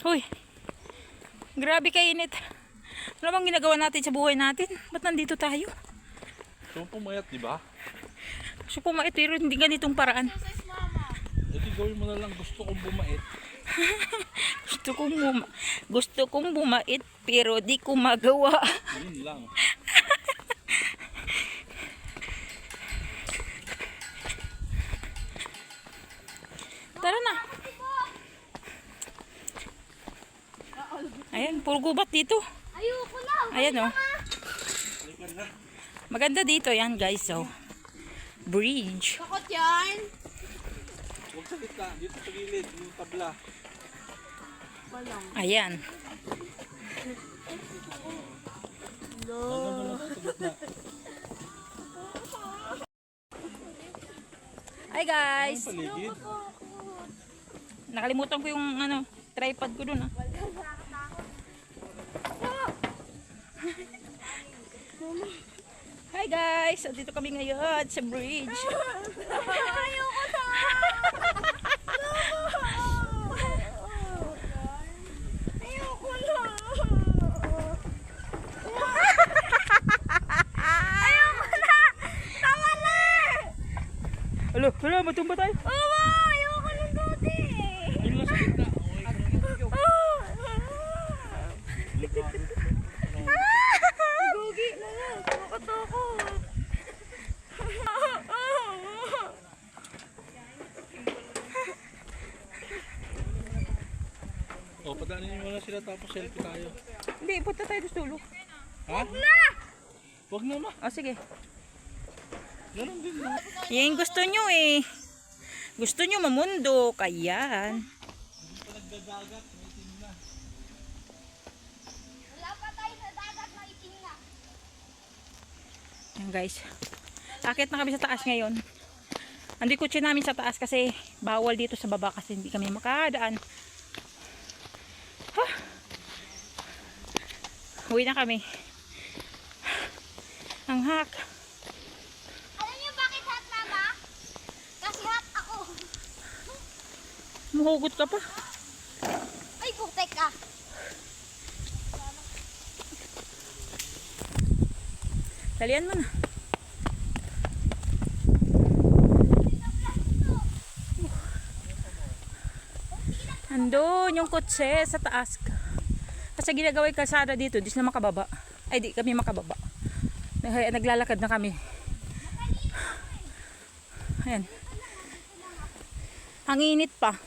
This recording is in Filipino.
Hoy, grabe kainit. Ano bang ginagawa natin sa buhay natin? Ba't nandito tayo? So pumayat, di ba? So pumait pero hindi ganitong paraan. Edi gawin mo na lang gusto kong bumait. Gusto kong bumait pero di ko magawa. Yun lang. Tara na. Ayan, puro gubat dito. Ayoko na. Ayan oh. Maganda dito yan guys. So, bridge. Takot yan. Huwag sa gitna, dito sa gilid, yung tabla. Ayan. Hi guys. Paligid. Nakalimutan ko yung tripod ko dun ah. Hi guys. So, dito kami ngayon sa bridge. Ayoko na. Ayoko na. Ayoko na. Tama na. Hala, matumba tayo. Mama, ayoko na dati. Yun lang sa gitna. Gogi na nga. Nakakatakot. O, padaanin nyo muna sila tapos selfie tayo. Hindi, punta tayo sa dulo. Ha? Wag na ma. O sige. Ganun din na. Yan gusto nyo eh. Gusto nyo mamundo. Kayan. Wala pa tayo sa dagat na itim na. Yan guys. Akit na kami sa taas ngayon. Andi kutsi namin sa taas kasi bawal dito sa baba kasi hindi kami makadaan. Uwi na kami. Ang hak. Alam niyo bakit hot, mama? Kasi hot ako. Muhugot ka pa. Ay, putek ka. Dalian mo na. Andun yung kotse sa taas. Kasi ginagawa yung kalsada dito, di na makababa. Ay, di kami makababa. Naglalakad na kami. Ayan. Ang init pa.